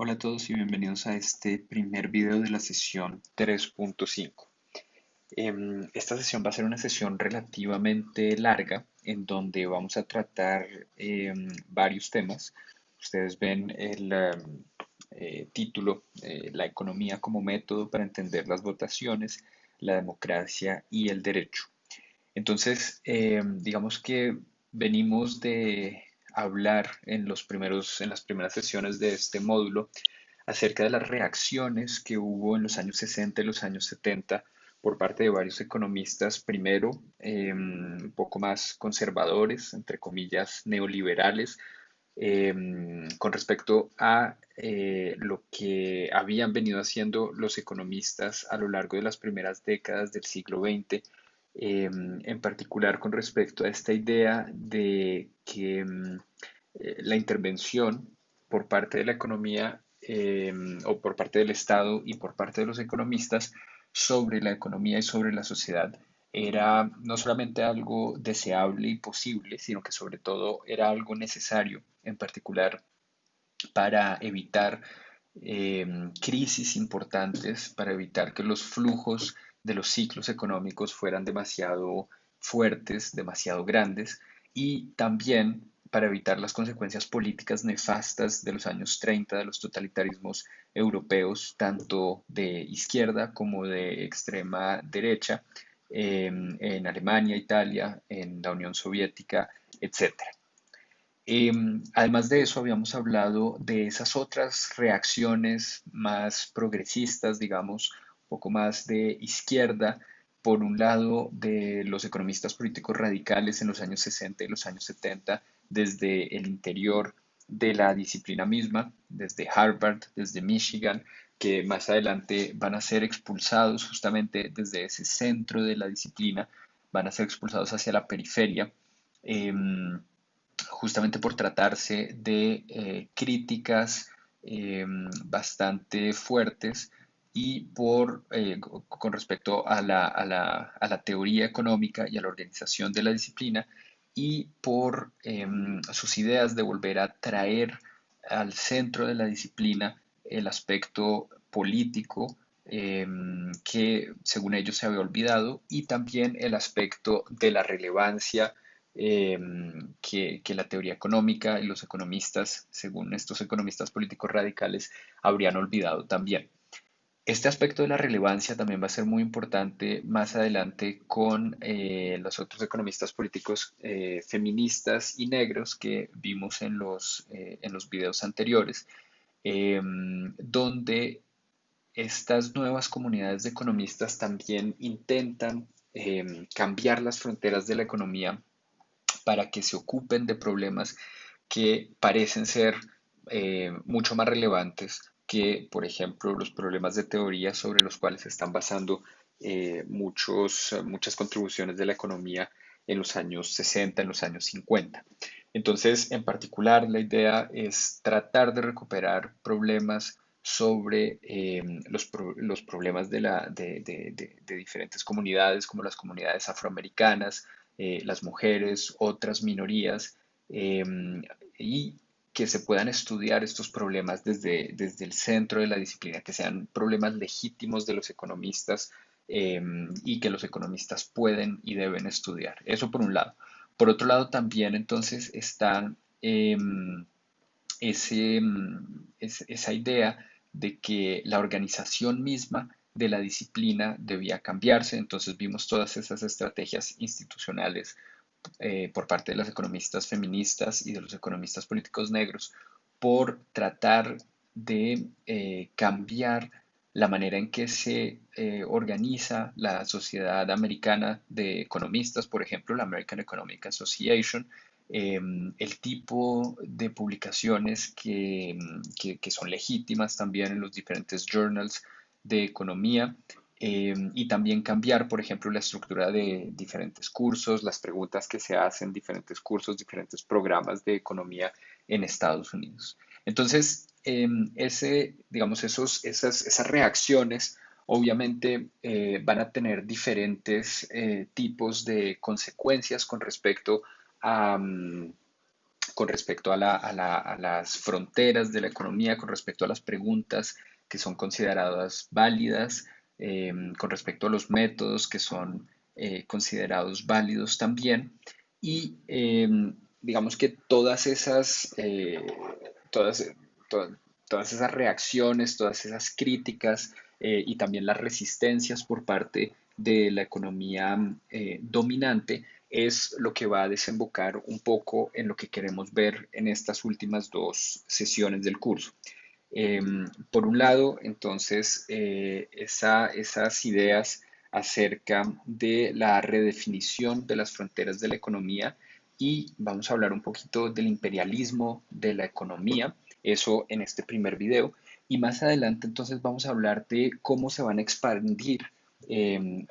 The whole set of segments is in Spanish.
Hola a todos y bienvenidos a este primer video de la sesión 3.5. Esta sesión va a ser una sesión relativamente larga en donde vamos a tratar varios temas. Ustedes ven el título, la economía como método para entender las votaciones, la democracia y el derecho. Entonces, digamos que venimos de hablar en las primeras sesiones de este módulo acerca de las reacciones que hubo en los años 60 y los años 70 por parte de varios economistas, primero un poco más conservadores, entre comillas, neoliberales, con respecto a lo que habían venido haciendo los economistas a lo largo de las primeras décadas del siglo XX, en particular con respecto a esta idea de que la intervención por parte de la economía o por parte del Estado y por parte de los economistas sobre la economía y sobre la sociedad era no solamente algo deseable y posible, sino que sobre todo era algo necesario, en particular para evitar crisis importantes, para evitar que los flujos de los ciclos económicos fueran demasiado fuertes, demasiado grandes, y también para evitar las consecuencias políticas nefastas de los años 30 de los totalitarismos europeos, tanto de izquierda como de extrema derecha, en Alemania, Italia, en la Unión Soviética, etcétera. Además de eso, habíamos hablado de esas otras reacciones más progresistas, digamos, un poco más de izquierda, por un lado, de los economistas políticos radicales en los años 60 y los años 70, desde el interior de la disciplina misma, desde Harvard, desde Michigan, que más adelante van a ser expulsados justamente desde ese centro de la disciplina, van a ser expulsados hacia la periferia. Justamente por tratarse de críticas bastante fuertes y con respecto a la teoría económica y a la organización de la disciplina y por sus ideas de volver a traer al centro de la disciplina el aspecto político que según ellos se había olvidado y también el aspecto de la relevancia eh, que la teoría económica y los economistas, según estos economistas políticos radicales, habrían olvidado también. Este aspecto de la relevancia también va a ser muy importante más adelante con los otros economistas políticos feministas y negros que vimos en los videos anteriores, donde estas nuevas comunidades de economistas también intentan cambiar las fronteras de la economía para que se ocupen de problemas que parecen ser mucho más relevantes que, por ejemplo, los problemas de teoría sobre los cuales se están basando muchas contribuciones de la economía en los años 60, en los años 50. Entonces, en particular, la idea es tratar de recuperar problemas sobre los problemas de diferentes comunidades, como las comunidades afroamericanas, las mujeres, otras minorías, eh, y que se puedan estudiar estos problemas desde el centro de la disciplina, que sean problemas legítimos de los economistas y que los economistas pueden y deben estudiar. Eso por un lado. Por otro lado, también entonces está esa idea de que la organización misma de la disciplina debía cambiarse. Entonces vimos todas esas estrategias institucionales por parte de los economistas feministas y de los economistas políticos negros por tratar de cambiar la manera en que se organiza la sociedad americana de economistas, por ejemplo, la American Economic Association, el tipo de publicaciones que son legítimas también en los diferentes journals de economía, y también cambiar, por ejemplo, la estructura de diferentes cursos, las preguntas que se hacen, diferentes cursos, diferentes programas de economía en Estados Unidos. Entonces, digamos, esas reacciones obviamente van a tener diferentes tipos de consecuencias con respecto a, con respecto a las fronteras de la economía, con respecto a las preguntas que son consideradas válidas, con respecto a los métodos que son considerados válidos también. Y digamos que todas, to- todas esas reacciones, todas esas críticas y también las resistencias por parte de la economía dominante es lo que va a desembocar un poco en lo que queremos ver en estas últimas dos sesiones del curso. Por un lado, entonces, esas ideas acerca de la redefinición de las fronteras de la economía y vamos a hablar un poquito del imperialismo de la economía, eso en este primer video. Y más adelante, entonces, vamos a hablar de cómo se van a expandir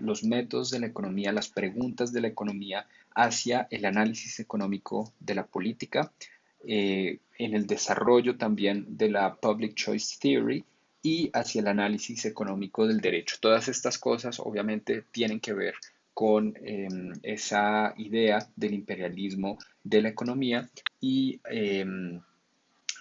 los métodos de la economía, las preguntas de la economía hacia el análisis económico de la política, en el desarrollo también de la Public Choice Theory y hacia el análisis económico del derecho. Todas estas cosas obviamente tienen que ver con esa idea del imperialismo de la economía y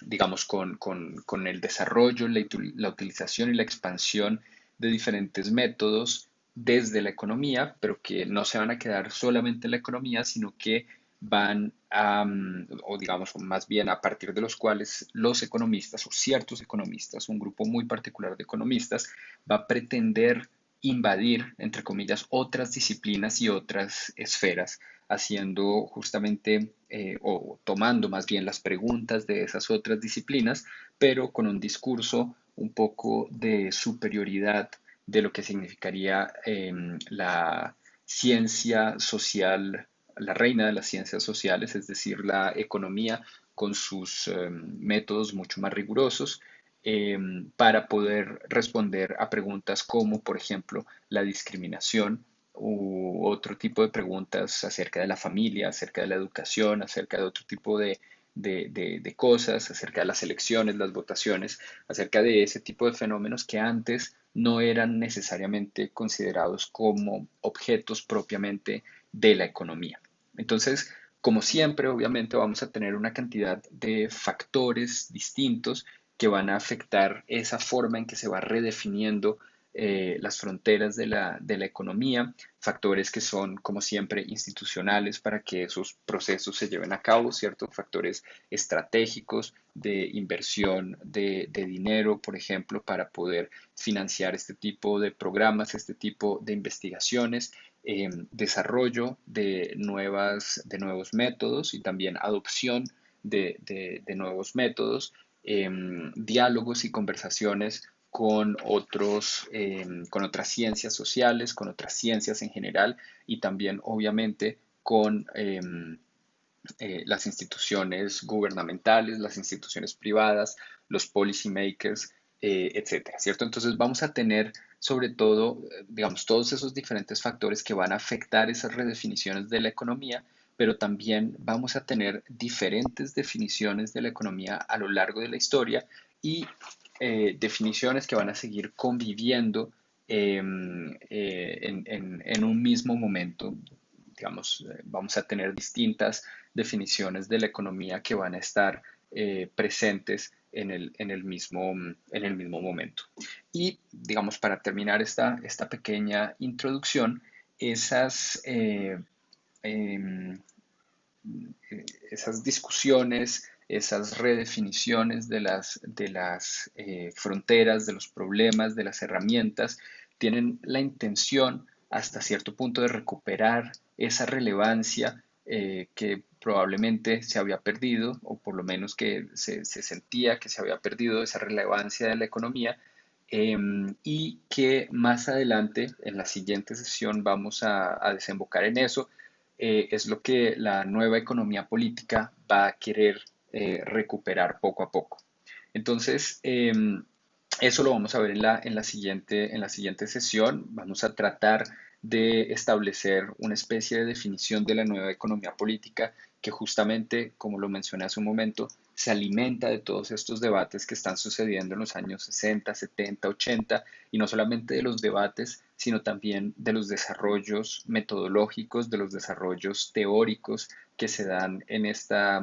digamos con el desarrollo, la utilización y la expansión de diferentes métodos desde la economía, pero que no se van a quedar solamente en la economía, sino que van a, o digamos, más bien a partir de los cuales los economistas o ciertos economistas, un grupo muy particular de economistas, va a pretender invadir, entre comillas, otras disciplinas y otras esferas, haciendo justamente o tomando más bien las preguntas de esas otras disciplinas, pero con un discurso un poco de superioridad de lo que significaría la ciencia social, la reina de las ciencias sociales, es decir, la economía con sus métodos mucho más rigurosos para poder responder a preguntas como, por ejemplo, la discriminación u otro tipo de preguntas acerca de la familia, acerca de la educación, acerca de otro tipo de cosas, acerca de las elecciones, las votaciones, acerca de ese tipo de fenómenos que antes no eran necesariamente considerados como objetos propiamente de la economía. Entonces, como siempre, obviamente vamos a tener una cantidad de factores distintos que van a afectar esa forma en que se va redefiniendo las fronteras de la economía, factores que son, como siempre, institucionales para que esos procesos se lleven a cabo, ¿cierto? Factores estratégicos de inversión de dinero, por ejemplo, para poder financiar este tipo de programas, este tipo de investigaciones, desarrollo de nuevos métodos y también adopción de nuevos métodos, diálogos y conversaciones con otras ciencias sociales, con otras ciencias en general y también obviamente con las instituciones gubernamentales, las instituciones privadas, los policy makers, etcétera, ¿cierto? Entonces vamos a tener sobre todo, digamos, todos esos diferentes factores que van a afectar esas redefiniciones de la economía, pero también vamos a tener diferentes definiciones de la economía a lo largo de la historia y definiciones que van a seguir conviviendo en un mismo momento. Digamos, vamos a tener distintas definiciones de la economía que van a estar presentes en el mismo momento. Y, digamos, para terminar esta pequeña introducción, esas, em, esas discusiones, esas redefiniciones de las fronteras, de los problemas, de las herramientas, tienen la intención hasta cierto punto de recuperar esa relevancia que probablemente se había perdido, o por lo menos que se sentía que se había perdido esa relevancia de la economía, y que más adelante, en la siguiente sesión, vamos a desembocar en eso, es lo que la nueva economía política va a querer recuperar poco a poco. Entonces, eso lo vamos a ver en la siguiente sesión. Vamos a tratar de establecer una especie de definición de la nueva economía política que justamente, como lo mencioné hace un momento, se alimenta de todos estos debates que están sucediendo en los años 60, 70, 80, y no solamente de los debates, sino también de los desarrollos metodológicos, de los desarrollos teóricos que se dan en esta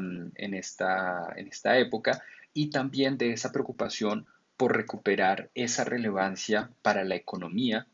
época, y también de esa preocupación por recuperar esa relevancia para la economía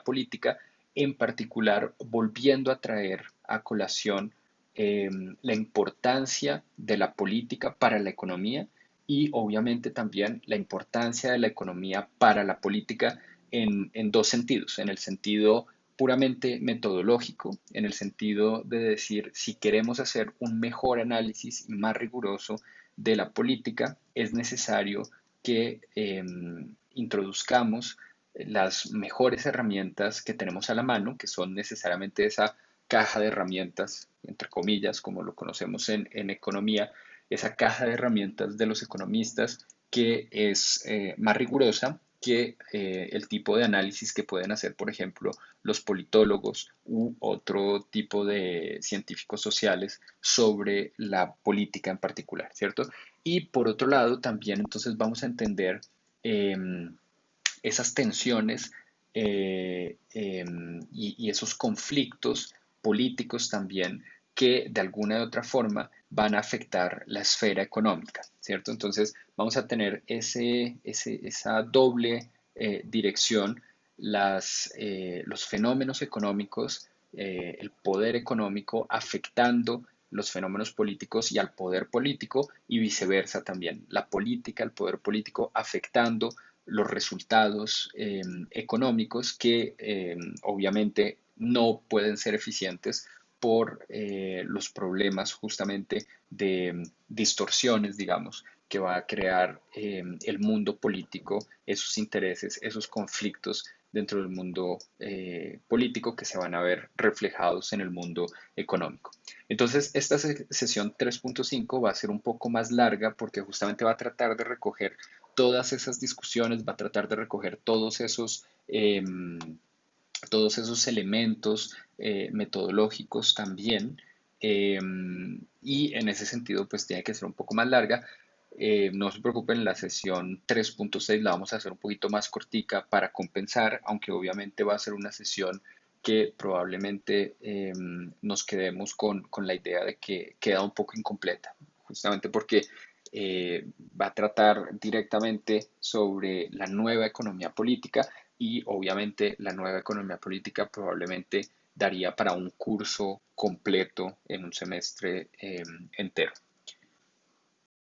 política, en particular volviendo a traer a colación eh, la importancia de la política para la economía y obviamente también la importancia de la economía para la política en dos sentidos, en el sentido puramente metodológico, en el sentido de decir si queremos hacer un mejor análisis y más riguroso de la política, es necesario que introduzcamos las mejores herramientas que tenemos a la mano, que son necesariamente esa caja de herramientas, entre comillas, como lo conocemos en economía, esa caja de herramientas de los economistas que es más rigurosa que el tipo de análisis que pueden hacer, por ejemplo, los politólogos u otro tipo de científicos sociales sobre la política en particular, ¿cierto? Y por otro lado, también entonces vamos a entender esas tensiones y esos conflictos políticos también que de alguna u otra forma van a afectar la esfera económica, ¿cierto? Entonces vamos a tener esa doble dirección, los fenómenos económicos, el poder económico afectando los fenómenos políticos y al poder político y viceversa también, la política, el poder político afectando los resultados económicos que obviamente no pueden ser eficientes por los problemas justamente de distorsiones, digamos, que va a crear el mundo político, esos intereses, esos conflictos dentro del mundo político que se van a ver reflejados en el mundo económico. Entonces, esta sesión 3.5 va a ser un poco más larga porque justamente va a tratar de recoger todas esas discusiones, va a tratar de recoger todos esos elementos metodológicos también. eh, y en ese sentido, pues tiene que ser un poco más larga. No se preocupen, la sesión 3.6 la vamos a hacer un poquito más cortica para compensar, aunque obviamente va a ser una sesión que probablemente nos quedemos con la idea de que queda un poco incompleta, justamente porque va a tratar directamente sobre la nueva economía política y obviamente la nueva economía política probablemente daría para un curso completo en un semestre entero.